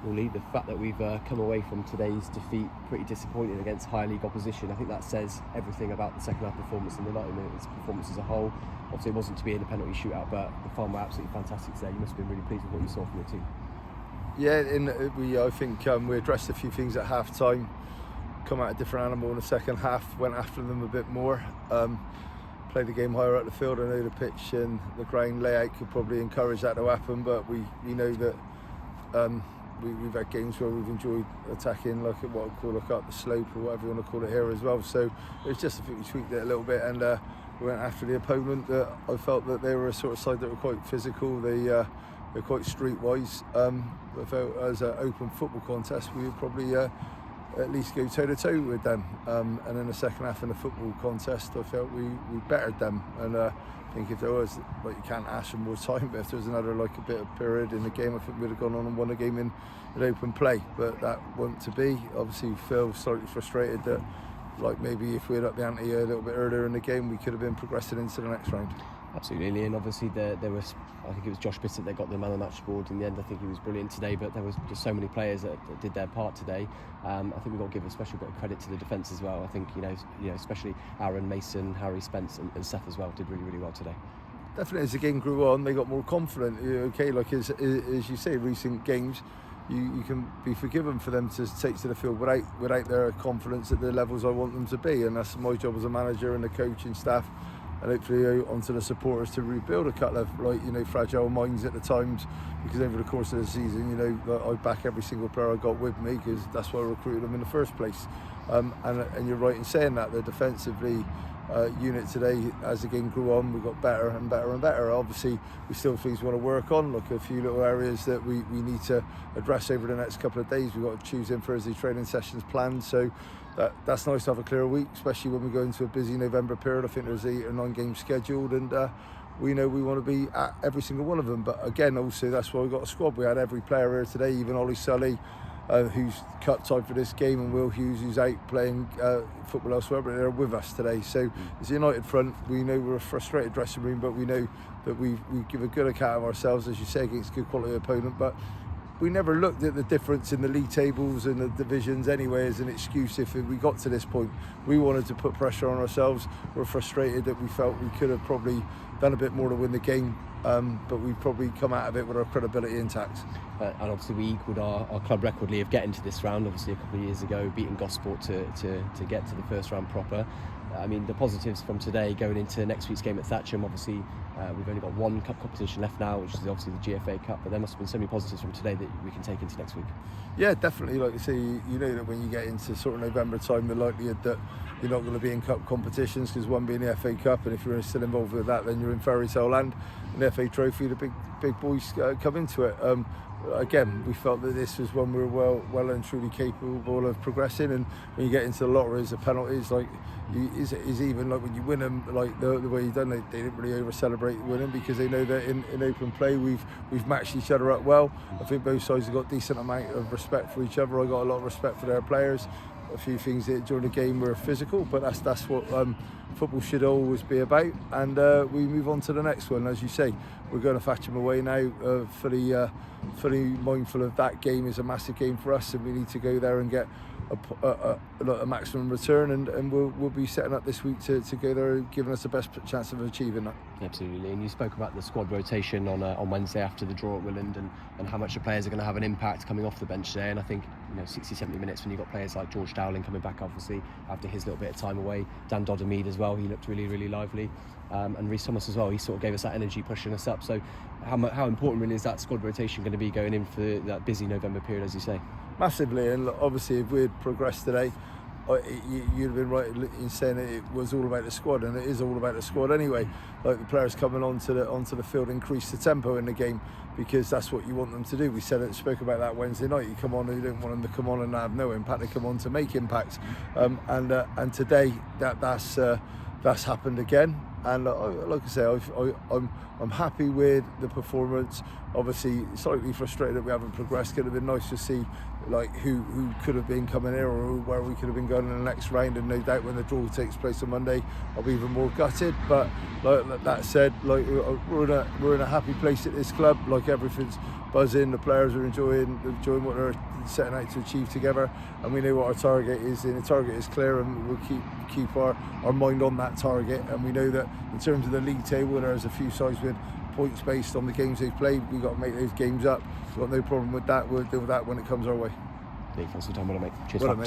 Wally, the fact that we've come away from today's defeat pretty disappointed against higher league opposition, I think that says everything about the second half performance and the 90 minutes performance as a whole. Obviously it wasn't to be in a penalty shootout, but the fun were absolutely fantastic today. You must have been really pleased with what you saw from your team. Yeah, I think we addressed a few things at half time, come out a different animal in the second half, went after them a bit more, played the game higher up the field. I know the pitch and the ground layout could probably encourage that to happen, but we know that we've had games where we've enjoyed attacking, like at what I call up the slope or whatever you want to call it here as well. So it's just, I think we tweaked it a little bit, and we went after the opponent. That I felt that they were a sort of side that were quite physical. They're quite streetwise. I felt as an open football contest, we would probably at least go toe to toe with them. And in the second half in the football contest, I felt we bettered them. And I think if there was, like, you can't ask for more time, but if there was another like a bit of period in the game, I think we'd have gone on and won the game in open play. But that wasn't to be. Obviously, we feel slightly frustrated that, like, maybe if we had up the ante a little bit earlier in the game, we could have been progressing into the next round. Absolutely, and obviously there was, I think it was Josh Bissett that got the man of the match award in the end. I think he was brilliant today, but there was just so many players that did their part today. I think we've got to give a special bit of credit to the defence as well. I think you know especially Aaron, Mason, Harry, Spence and Seth as well did really, really well today. Definitely, as the game grew on, they got more confident. Okay, like as you say, recent games, you can be forgiven for them to take to the field without their confidence at the levels I want them to be, and that's my job as a manager and the coaching staff, and hopefully onto the supporters to rebuild a couple of fragile minds at the times, because over the course of the season, I back every single player I got with me, because that's why I recruited them in the first place. And you're right in saying that the defensively unit today, as the game grew on, we got better and better and better. Obviously we still things we want to work on, like a few little areas that we need to address over the next couple of days. We've got Tuesday and Thursday training sessions planned, so that's nice to have a clear week, especially when we go into a busy November period. I think there's 8 or 9 games scheduled, and we know we want to be at every single one of them. But again, also that's why we got a squad. We had every player here today, even Ollie Sully, who's cut time for this game, and Will Hughes, who's out playing football elsewhere, but they're with us today. So it's a united front. We know we're a frustrated dressing room, but we know that we give a good account of ourselves, as you say, against a good quality opponent. But we never looked at the difference in the league tables and the divisions anyway as an excuse if we got to this point. We wanted to put pressure on ourselves. We're frustrated that we felt we could have probably done a bit more to win the game, but we've probably come out of it with our credibility intact. And obviously we equalled our club record of getting to this round, obviously a couple of years ago, beating Gosport to get to the first round proper. I mean, the positives from today going into next week's game at Thatcham, obviously we've only got one cup competition left now, which is obviously the GFA Cup, but there must have been so many positives from today that we can take into next week. Yeah, definitely. Like you say, you know that when you get into sort of November time, the likelihood that you're not going to be in cup competitions, because one being the FA Cup, and if you're still involved with that, then you're in fairy tale land. And the FA Trophy, the big boys come into it. Again, we felt that this was when we were well and truly capable of progressing. And when you get into the lotteries, the penalties, like is even like when you win them, like the way you've done, they didn't really over celebrate winning, because they know that in open play we've matched each other up well. I think both sides have got decent amount of respect for each other. I got a lot of respect for their players. A few things that during the game were physical, but that's what football should always be about. And we move on to the next one. As you say, we're going to Thatcham away now, fully mindful of that game is a massive game for us, and we need to go there and get a maximum return, and we'll be setting up this week to go there, giving us the best chance of achieving that. Absolutely. And you spoke about the squad rotation on Wednesday after the draw at Willand, and how much the players are going to have an impact coming off the bench today. And I think 60-70 minutes when you've got players like George Dowling coming back obviously after his little bit of time away, Dan Doddermead as well, he looked really, really lively, and Rhys Thomas as well, he sort of gave us that energy pushing us up. So how important really is that squad rotation going to be going in for that busy November period, as you say? Massively. And obviously if we had progressed today, you'd have been right in saying that it was all about the squad, and it is all about the squad anyway. Like the players coming onto the field increase the tempo in the game, because that's what you want them to do. We spoke about that Wednesday night. You come on and you don't want them to come on and have no impact. They come on to make impact, and today that's happened again. And like I say, I'm happy with the performance. Obviously, slightly frustrated that we haven't progressed. Could have been nice to see like who could have been coming here, or where we could have been going in the next round. And no doubt when the draw takes place on Monday, I'll be even more gutted. But like that said, like we're in a happy place at this club. Like everything's buzzing, the players are enjoying what they're setting out to achieve together, and we know what our target is, and the target is clear, and we'll keep our mind on that target. And we know that in terms of the league table, there's a few sides with points based on the games they've played. We've got to make those games up. We've got no problem with that. We'll deal with that when it comes our way. Thanks for your time, mate. Cheers. Well done, mate.